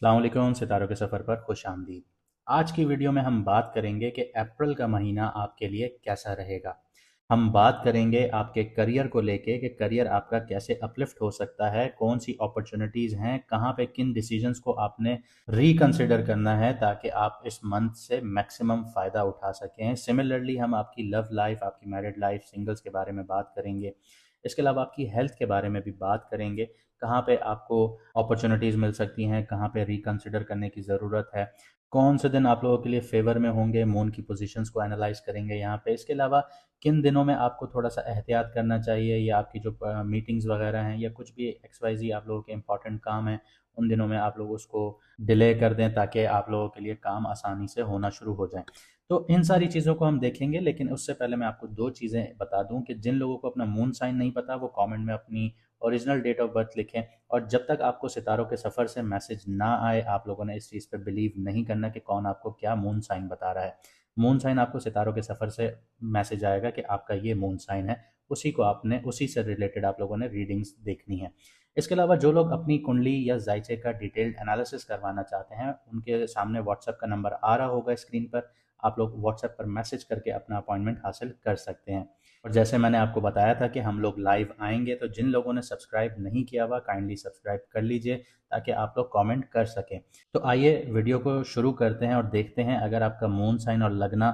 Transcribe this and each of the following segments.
अस्सलाम वालेकुम, सितारों के सफ़र पर खुश आमदीद। आज की वीडियो में हम बात करेंगे कि अप्रैल का महीना आपके लिए कैसा रहेगा। हम बात करेंगे आपके करियर को लेके कि करियर आपका कैसे अपलिफ्ट हो सकता है, कौन सी अपॉर्चुनिटीज़ हैं, कहाँ पे किन डिसीजंस को आपने रिकंसिडर करना है ताकि आप इस मंथ से मैक्सिमम फ़ायदा उठा सकें। सिमिलरली हम आपकी लव लाइफ, आपकी मैरिड लाइफ, सिंगल्स के बारे में बात करेंगे। इसके अलावा आपकी हेल्थ के बारे में भी बात करेंगे, कहाँ पे आपको अपॉर्चुनिटीज़ मिल सकती हैं, कहाँ पे रिकंसिडर करने की ज़रूरत है, कौन से दिन आप लोगों के लिए फेवर में होंगे, मून की पोजीशंस को एनालाइज करेंगे यहाँ पे। इसके अलावा किन दिनों में आपको थोड़ा सा एहतियात करना चाहिए, या आपकी जो मीटिंग्स वगैरह हैं या कुछ भी एक्स वाई जी आप लोगों के इंपॉर्टेंट काम हैं, उन दिनों में आप लोग उसको डिले कर दें ताकि आप लोगों के लिए काम आसानी से होना शुरू हो जाए। तो इन सारी चीज़ों को हम देखेंगे, लेकिन उससे पहले मैं आपको दो चीज़ें बता दूं कि जिन लोगों को अपना मून साइन नहीं पता वो कमेंट में अपनी ओरिजिनल डेट ऑफ बर्थ लिखें। और जब तक आपको सितारों के सफ़र से मैसेज ना आए, आप लोगों ने इस चीज़ पे बिलीव नहीं करना कि कौन आपको क्या मून साइन बता रहा है। मून साइन आपको सितारों के सफ़र से मैसेज आएगा कि आपका ये मून साइन है, उसी को आपने, उसी से रिलेटेड आप लोगों ने रीडिंग्स देखनी है। इसके अलावा जो लोग अपनी कुंडली या जायचे का डिटेल्ड एनालिसिस करवाना चाहते हैं, उनके सामने व्हाट्सएप का नंबर आ रहा होगा स्क्रीन पर, आप लोग व्हाट्सएप पर मैसेज करके अपना अपॉइंटमेंट हासिल कर सकते हैं। और जैसे मैंने आपको बताया था कि हम लोग लाइव आएंगे, तो जिन लोगों ने सब्सक्राइब नहीं किया हुआ काइंडली सब्सक्राइब कर लीजिए ताकि आप लोग कमेंट कर सकें। तो आइए वीडियो को शुरू करते हैं और देखते हैं, अगर आपका मून साइन और लगना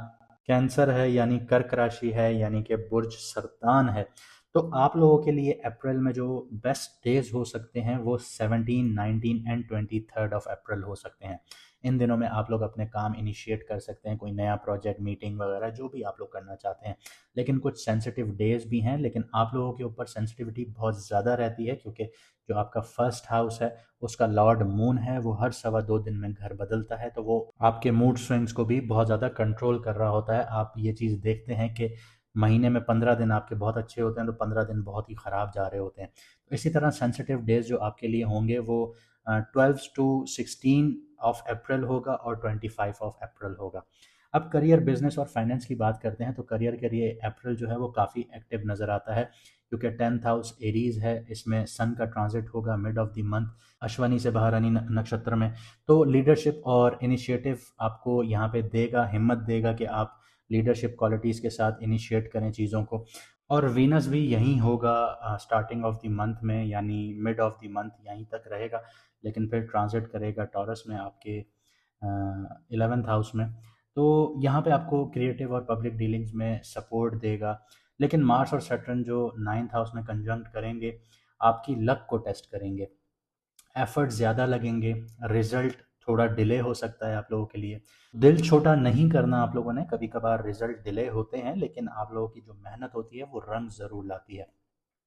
कैंसर है यानी कर्क राशि है यानी कि बुर्ज सरतान है, तो आप लोगों के लिए अप्रैल में जो बेस्ट डेज हो सकते हैं वो 17, 19 एंड 23 ऑफ अप्रैल हो सकते हैं। इन दिनों में आप लोग अपने काम इनिशिएट कर सकते हैं, कोई नया प्रोजेक्ट, मीटिंग वगैरह जो भी आप लोग करना चाहते हैं। लेकिन कुछ सेंसिटिव डेज भी हैं, लेकिन आप लोगों के ऊपर सेंसिटिविटी बहुत ज़्यादा रहती है क्योंकि जो आपका फर्स्ट हाउस है उसका लॉर्ड मून है, वो हर सवा दो दिन में घर बदलता है, तो वो आपके मूड स्विंग्स को भी बहुत ज़्यादा कंट्रोल कर रहा होता है। आप ये चीज़ देखते हैं कि महीने में 15 दिन आपके बहुत अच्छे होते हैं तो 15 दिन बहुत ही ख़राब जा रहे होते हैं। तो इसी तरह सेंसिटिव डेज जो आपके लिए होंगे वो 12 to 16 ऑफ अप्रैल होगा और 25 ऑफ अप्रैल होगा। अब करियर, बिजनेस और फाइनेंस की बात करते हैं, तो करियर के लिए अप्रैल जो है वो काफ़ी एक्टिव नज़र आता है क्योंकि 10th हाउस एरीज है, इसमें सन का ट्रांजिट होगा mid of the month Ashwani से बहारानी नक्षत्र में। तो लीडरशिप और इनिशिएटिव आपको यहाँ पे देगा, हिम्मत देगा कि आप लीडरशिप क्वालिटीज़ के साथ इनिशिएट करें चीज़ों को। और वीनस भी यहीं होगा स्टार्टिंग ऑफ द मंथ में, यानी मिड ऑफ द मंथ यहीं तक रहेगा, लेकिन फिर ट्रांजिट करेगा टॉरस में आपके 11th हाउस में। तो यहाँ पे आपको क्रिएटिव और पब्लिक डीलिंग्स में सपोर्ट देगा। लेकिन मार्स और सैटर्न जो 9th हाउस में कंजंक्ट करेंगे, आपकी लक को टेस्ट करेंगे, एफर्ट ज़्यादा लगेंगे, रिजल्ट थोड़ा डिले हो सकता है आप लोगों के लिए। दिल छोटा नहीं करना आप लोगों ने, कभी कभार रिजल्ट डिले होते हैं लेकिन आप लोगों की जो मेहनत होती है वो रंग ज़रूर लाती है।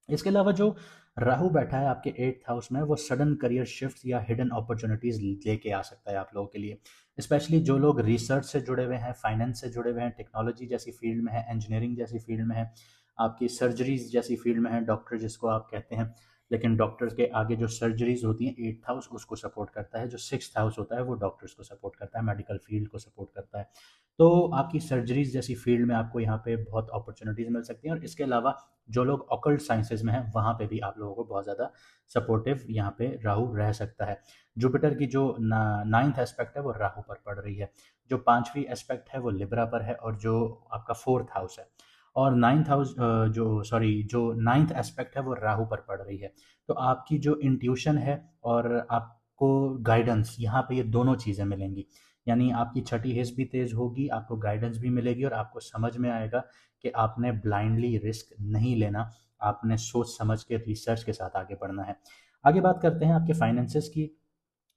इसके अलावा जो राहु बैठा है आपके 8th हाउस में, वो सडन करियर शिफ्ट या हिडन अपॉर्चुनिटीज लेके आ सकता है आप लोगों के लिए। स्पेशली जो लोग रिसर्च से जुड़े हुए हैं, फाइनेंस से जुड़े हुए हैं, टेक्नोलॉजी जैसी फील्ड में है, इंजीनियरिंग जैसी फील्ड में है, आपकी सर्जरीज जैसी फील्ड में है, डॉक्टर जिसको आप कहते हैं। लेकिन डॉक्टर्स के आगे जो सर्जरीज होती हैं, 8th हाउस उसको सपोर्ट करता है, जो 6th हाउस होता है वो डॉक्टर्स को सपोर्ट करता है, मेडिकल फील्ड को सपोर्ट करता है। तो आपकी सर्जरीज जैसी फील्ड में आपको यहाँ पे बहुत अपॉर्चुनिटीज़ मिल सकती हैं। और इसके अलावा जो लोग ऑकल्ट साइंसेज में हैं, वहाँ पे भी आप लोगों को बहुत ज़्यादा सपोर्टिव यहाँ पे राहु रह सकता है। जुपिटर की जो 9th एस्पेक्ट है वो राहु पर पड़ रही है, जो 5वीं एस्पेक्ट है वो लिब्रा पर है, और जो आपका 4th हाउस है और 9th हाउस जो 9th एस्पेक्ट है वो राहु पर पड़ रही है। तो आपकी जो इंट्यूशन है और आपको गाइडेंस, यहाँ पे ये दोनों चीज़ें मिलेंगी। यानी आपकी छठी हिस्स भी तेज होगी, आपको गाइडेंस भी मिलेगी, और आपको समझ में आएगा कि आपने ब्लाइंडली रिस्क नहीं लेना, आपने सोच समझ के रिसर्च के साथ आगे बढ़ना है। आगे बात करते हैं आपके फाइनेंसेस की।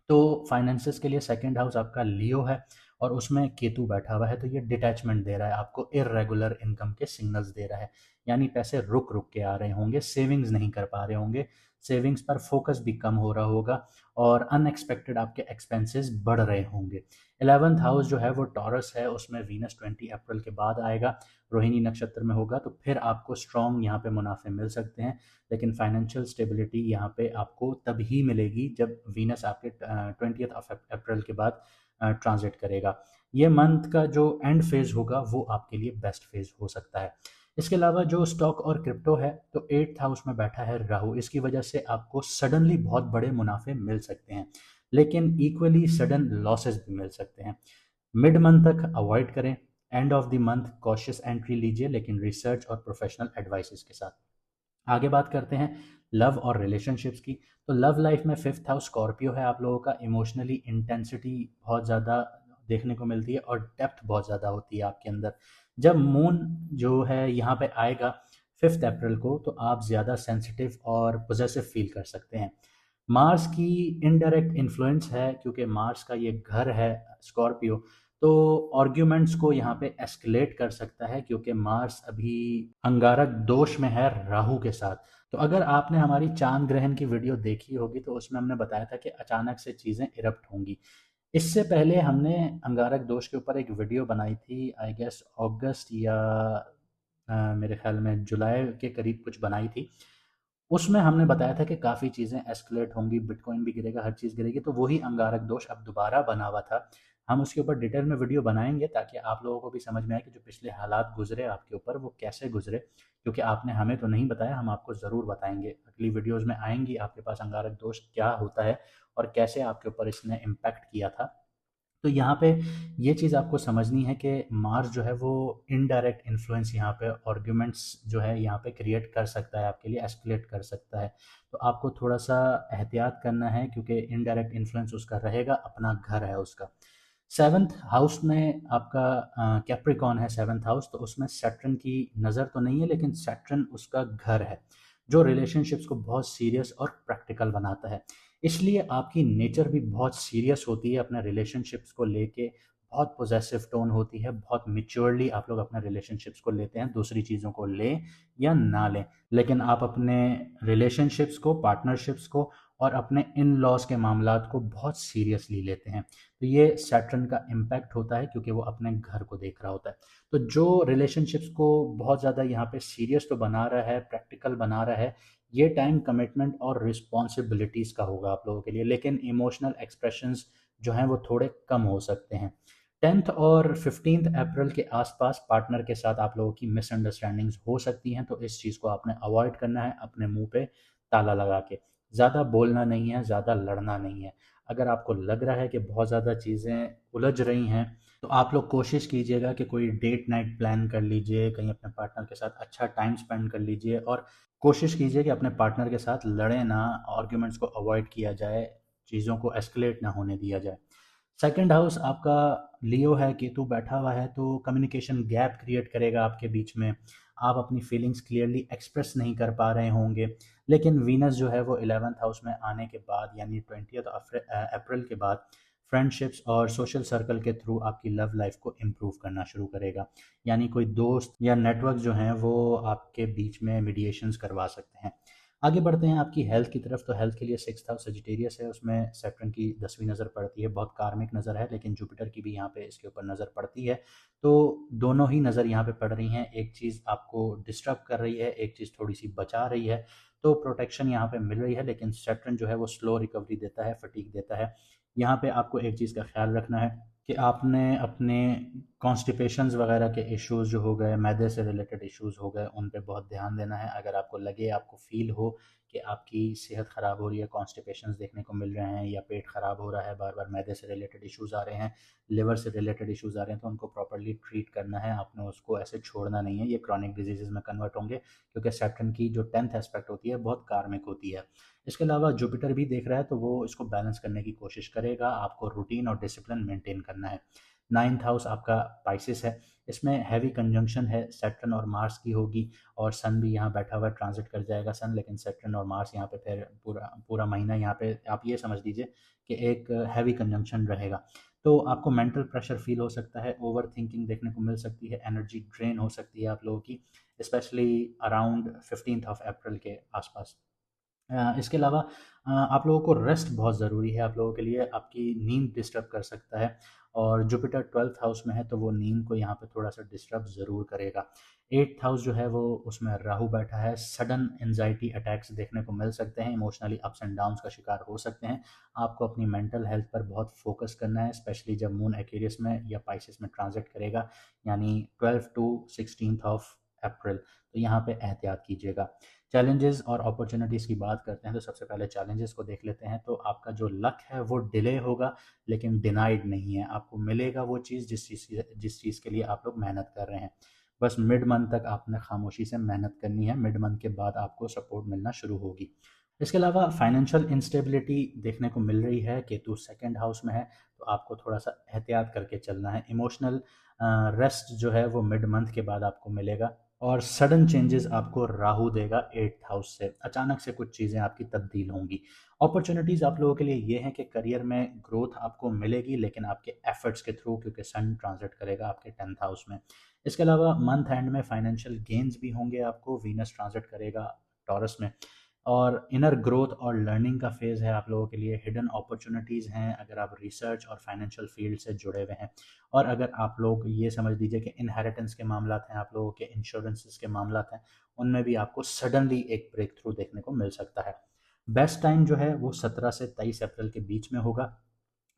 तो फाइनेंसेस के लिए 2nd हाउस आपका लियो है और उसमें केतु बैठा हुआ है, तो ये डिटैचमेंट दे रहा है आपको, इरेगुलर इनकम के सिग्नल्स दे रहा है। यानी पैसे रुक रुक के आ रहे होंगे, सेविंग्स नहीं कर पा रहे होंगे, सेविंग्स पर फोकस भी कम हो रहा होगा, और अनएक्सपेक्टेड आपके एक्सपेंसेस बढ़ रहे होंगे। 11th हाउस जो है वो टॉरस है, उसमें वीनस 20 अप्रैल के बाद आएगा, रोहिणी नक्षत्र में होगा, तो फिर आपको स्ट्रॉन्ग यहाँ पे मुनाफे मिल सकते हैं। लेकिन फाइनेंशियल स्टेबिलिटी यहाँ पे आपको तभी मिलेगी जब वीनस आपके 20 ऑफ अप्रैल के बाद ट्रांजिट करेगा। ये मंथ का जो एंड फेज होगा वो आपके लिए बेस्ट फेज हो सकता है। इसके अलावा जो स्टॉक और क्रिप्टो है, तो 8th हाउस में बैठा है राहु, इसकी वजह से आपको सडनली बहुत बड़े मुनाफे मिल सकते हैं। लेकिन इक्वली सडन लॉसेस भी मिल सकते हैं। मिड मंथ तक अवॉइड करें। End of the month cautious entry लीजिए, लेकिन रिसर्च और प्रोफेशनल एडवाइसेस के साथ। आगे बात करते हैं लव और रिलेशनशिप्स की। तो लव लाइफ में फिफ्थ हाउस स्कॉर्पियो है, आप लोगों का इमोशनली इंटेंसिटी बहुत ज़्यादा देखने को मिलती है और डेप्थ बहुत ज़्यादा होती है आपके अंदर। जब मून जो है यहाँ पे आएगा 5 अप्रैल को, तो आप ज़्यादा सेंसिटिव और पोजेसिव फील कर सकते हैं। मार्स की इनडायरेक्ट इन्फ्लुएंस है, क्योंकि मार्स का ये घर है स्कॉर्पियो, तो आर्ग्यूमेंट्स को यहाँ पे एस्केलेट कर सकता है, क्योंकि मार्स अभी अंगारक दोष में है राहु के साथ। तो अगर आपने हमारी चांद ग्रहण की वीडियो देखी होगी तो उसमें हमने बताया था कि अचानक से चीज़ें इरप्ट होंगी। इससे पहले हमने अंगारक दोष के ऊपर एक वीडियो बनाई थी, आई गेस अगस्त या मेरे ख्याल में जुलाई के करीब कुछ बनाई थी। उसमें हमने बताया था कि काफ़ी चीज़ें एस्केलेट होंगी, बिटकॉइन भी गिरेगा, हर चीज़ गिरेगी, तो वही अंगारक दोष अब दोबारा बना हुआ था। हम उसके ऊपर डिटेल में वीडियो बनाएंगे ताकि आप लोगों को भी समझ में आए कि जो पिछले हालात गुजरे आपके ऊपर वो कैसे गुजरे, क्योंकि आपने हमें तो नहीं बताया, हम आपको ज़रूर बताएंगे। अगली वीडियोज़ में आएंगी आपके पास अंगारक दोष क्या होता है और कैसे आपके ऊपर इसने इम्पैक्ट किया था। तो यहाँ पे ये चीज़ आपको समझनी है कि मार्स जो है वो इनडायरेक्ट इन्फ्लुएंस यहाँ पे आर्ग्यूमेंट्स जो है यहाँ पे क्रिएट कर सकता है, आपके लिए एस्केलेट कर सकता है। तो आपको थोड़ा सा एहतियात करना है, क्योंकि इनडायरेक्ट इन्फ्लुएंस उसका रहेगा, अपना घर है उसका। सेवन्थ हाउस में आपका कैप्रिकॉन है, सेवन्थ हाउस, तो उसमें सैटर्न की नज़र तो नहीं है, लेकिन सैटर्न उसका घर है जो रिलेशनशिप्स को बहुत सीरियस और प्रैक्टिकल बनाता है। इसलिए आपकी नेचर भी बहुत सीरियस होती है अपने रिलेशनशिप्स को लेके, बहुत पोजेसिव टोन होती है, बहुत मिच्योरली आप लोग अपने रिलेशनशिप्स को लेते हैं, दूसरी चीज़ों को लें या ना लें, लेकिन आप अपने रिलेशनशिप्स को, पार्टनरशिप्स को और अपने इन लॉज के मामलात को बहुत सीरियसली लेते हैं। तो ये सैटर्न का इम्पैक्ट होता है, क्योंकि वो अपने घर को देख रहा होता है। तो जो रिलेशनशिप्स को बहुत ज़्यादा यहाँ पे सीरियस तो बना रहा है, प्रैक्टिकल बना रहा है, ये टाइम कमिटमेंट और रिस्पॉन्सिबिलिटीज़ का होगा आप लोगों के लिए, लेकिन इमोशनल एक्सप्रेशंस जो हैं वो थोड़े कम हो सकते हैं। 10th और 15 अप्रैल के आसपास पार्टनर के साथ आप लोगों की मिसअंडरस्टैंडिंग्स हो सकती हैं, तो इस चीज़ को आपने अवॉइड करना है, अपने मुंह पे ताला लगा के। ज़्यादा बोलना नहीं है, ज़्यादा लड़ना नहीं है। अगर आपको लग रहा है कि बहुत ज़्यादा चीज़ें उलझ रही हैं, तो आप लोग कोशिश कीजिएगा कि कोई डेट नाइट प्लान कर लीजिए, कहीं अपने पार्टनर के साथ अच्छा टाइम स्पेंड कर लीजिए और कोशिश कीजिए कि अपने पार्टनर के साथ लड़ें ना, आर्ग्यूमेंट्स को अवॉइड किया जाए, चीज़ों को एस्केलेट ना होने दिया जाए। सेकंड हाउस आपका लियो है, केतु बैठा हुआ है, तो कम्युनिकेशन गैप क्रिएट करेगा आपके बीच में। आप अपनी फीलिंग्स क्लियरली एक्सप्रेस नहीं कर पा रहे होंगे, लेकिन वीनस जो है वो 11th हाउस में आने के बाद, यानी 20th अप्रैल के बाद फ्रेंडशिप्स और सोशल सर्कल के थ्रू आपकी लव लाइफ को इम्प्रूव करना शुरू करेगा। यानी कोई दोस्त या नेटवर्क जो हैं वो आपके बीच में मीडिएशंस करवा सकते हैं। आगे बढ़ते हैं आपकी हेल्थ की तरफ। तो हेल्थ के लिए सिक्स्थ हाउस सजिटेरियस है, उसमें सैटर्न की 10वीं नज़र पड़ती है, बहुत कार्मिक नज़र है, लेकिन जुपिटर की भी यहाँ पे इसके ऊपर नज़र पड़ती है। तो दोनों ही नज़र यहाँ पे पड़ रही हैं, एक चीज़ आपको डिस्टर्ब कर रही है, एक चीज़ थोड़ी सी बचा रही है, तो प्रोटेक्शन यहाँ पे मिल रही है, लेकिन सैटर्न जो है वो स्लो रिकवरी देता है, फटीग देता है। यहाँ पे आपको एक चीज़ का ख्याल रखना है कि आपने अपने कॉन्स्टिपेशंस वगैरह के इश्यूज़ जो हो गए, मैदे से रिलेटेड इश्यूज़ हो गए, उन पे बहुत ध्यान देना है। अगर आपको लगे, आपको फ़ील हो कि आपकी सेहत ख़राब हो रही है, कॉन्स्टिपेशंस देखने को मिल रहे हैं या पेट ख़राब हो रहा है, बार बार मैदे से रिलेटेड इश्यूज़ आ रहे हैं, लिवर से रिलेटेड इश्यूज़ आ रहे हैं, तो उनको प्रॉपर्ली ट्रीट करना है, आपने उसको ऐसे छोड़ना नहीं है। ये क्रॉनिक डिजीज़ में कन्वर्ट होंगे, क्योंकि सैटर्न की जो 10th एस्पेक्ट होती है बहुत कार्मिक होती है। इसके अलावा जुपिटर भी देख रहा है, तो वो इसको बैलेंस करने की कोशिश करेगा। आपको रूटीन और डिसिप्लिन मेंटेन करना है। 9th हाउस आपका पाइसिस है, इसमें हैवी कंजंक्शन है सैटर्न और मार्स की होगी, और सन भी यहाँ बैठा हुआ ट्रांजिट कर जाएगा सन, लेकिन सैटर्न और मार्स यहाँ पे फिर पूरा पूरा महीना यहाँ पे आप ये समझ लीजिए कि एक हैवी कंजंक्शन रहेगा। तो आपको मेंटल प्रेशर फील हो सकता है, ओवर थिंकिंग देखने को मिल सकती है, एनर्जी ड्रेन हो सकती है आप लोगों की, स्पेशली अराउंड 15th अप्रैल के आसपास। इसके अलावा आप लोगों को रेस्ट बहुत ज़रूरी है, आप लोगों के लिए आपकी नींद डिस्टर्ब कर सकता है, और जुपिटर 12th हाउस में है, तो वो नींद को यहाँ पे थोड़ा सा डिस्टर्ब ज़रूर करेगा। 8th हाउस जो है वो, उसमें राहु बैठा है, सडन एनजाइटी अटैक्स देखने को मिल सकते हैं, इमोशनली अप्स एंड डाउन्स का शिकार हो सकते हैं। आपको अपनी मेंटल हेल्थ पर बहुत फोकस करना है, स्पेशली जब मून एक्वेरियस में या पाइसेस में ट्रांजिट करेगा, यानी 12 to 16 ऑफ अप्रैल, तो यहाँ पे एहतियात कीजिएगा। चैलेंजेस और अपॉर्चुनिटीज़ की बात करते हैं तो सबसे पहले चैलेंजेस को देख लेते हैं। तो आपका जो लक है वो डिले होगा, लेकिन डिनाइड नहीं है, आपको मिलेगा वो चीज़ जिस चीज़ के लिए आप लोग मेहनत कर रहे हैं। बस मिड मंथ तक आपने खामोशी से मेहनत करनी है, मिड मंथ के बाद आपको सपोर्ट मिलना शुरू होगी। इसके अलावा फाइनेंशियल इंस्टेबिलिटी देखने को मिल रही है, केतु सेकंड हाउस में है, तो आपको थोड़ा सा एहतियात करके चलना है। इमोशनल रेस्ट जो है वो मिड मंथ के बाद आपको मिलेगा, और सडन चेंजेस आपको राहु देगा एट्थ हाउस से, अचानक से कुछ चीज़ें आपकी तब्दील होंगी। अपॉर्चुनिटीज़ आप लोगों के लिए ये हैं कि करियर में ग्रोथ आपको मिलेगी, लेकिन आपके एफर्ट्स के थ्रू, क्योंकि सन ट्रांजिट करेगा आपके टेंथ हाउस में। इसके अलावा मंथ एंड में फाइनेंशियल गेन्स भी होंगे आपको, वीनस ट्रांजिट करेगा टॉरस में। और इनर ग्रोथ और लर्निंग का फेज़ है आप लोगों के लिए। हिडन अपॉर्चुनिटीज़ हैं अगर आप रिसर्च और फाइनेंशियल फील्ड से जुड़े हुए हैं, और अगर आप लोग ये समझ लीजिए कि इनहेरिटेंस के मामलात हैं, आप लोगों के इंश्योरेंसेस के मामलात हैं, उनमें भी आपको सडनली एक ब्रेक थ्रू देखने को मिल सकता है। बेस्ट टाइम जो है वो 17 से 23 अप्रैल के बीच में होगा,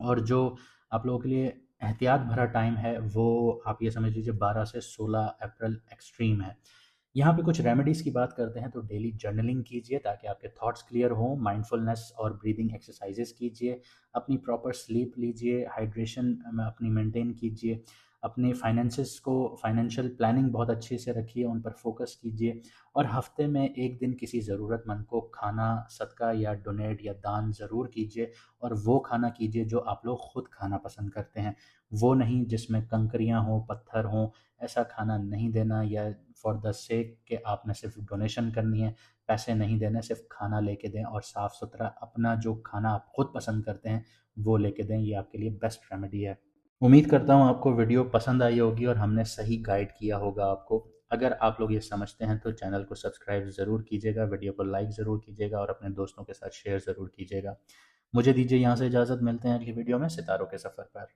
और जो आप लोगों के लिए एहतियात भरा टाइम है वो आप ये समझ लीजिए 12 से 16 अप्रैल एक्सट्रीम है। यहाँ पे कुछ रेमेडीज़ की बात करते हैं तो डेली जर्नलिंग कीजिए ताकि आपके थॉट्स क्लियर हों, माइंडफुलनेस और ब्रीदिंग एक्सरसाइजेस कीजिए, अपनी प्रॉपर स्लीप लीजिए, हाइड्रेशन में अपनी मेंटेन कीजिए, अपने फाइनेंसेस को, फाइनेंशियल प्लानिंग बहुत अच्छे से रखिए, उन पर फोकस कीजिए, और हफ्ते में एक दिन किसी ज़रूरतमंद को खाना, सदका या डोनेट या दान ज़रूर कीजिए, और वो खाना कीजिए जो आप लोग खुद खाना पसंद करते हैं, वो नहीं जिसमें कंकरियाँ हों, पत्थर हों। ऐसा खाना नहीं देना, या फॉर द सेक कि आपने सिर्फ डोनेशन करनी है, पैसे नहीं देने, सिर्फ खाना लेके दें, और साफ़ सुथरा अपना जो खाना आप खुद पसंद करते हैं वो लेके दें। ये आपके लिए बेस्ट रेमेडी है। उम्मीद करता हूँ आपको वीडियो पसंद आई होगी और हमने सही गाइड किया होगा आपको। अगर आप लोग ये समझते हैं तो चैनल को सब्सक्राइब ज़रूर कीजिएगा, वीडियो को लाइक ज़रूर कीजिएगा, और अपने दोस्तों के साथ शेयर ज़रूर कीजिएगा। मुझे दीजिए यहाँ से इजाज़त, मिलते हैं अगली वीडियो में सितारों के सफ़र पर।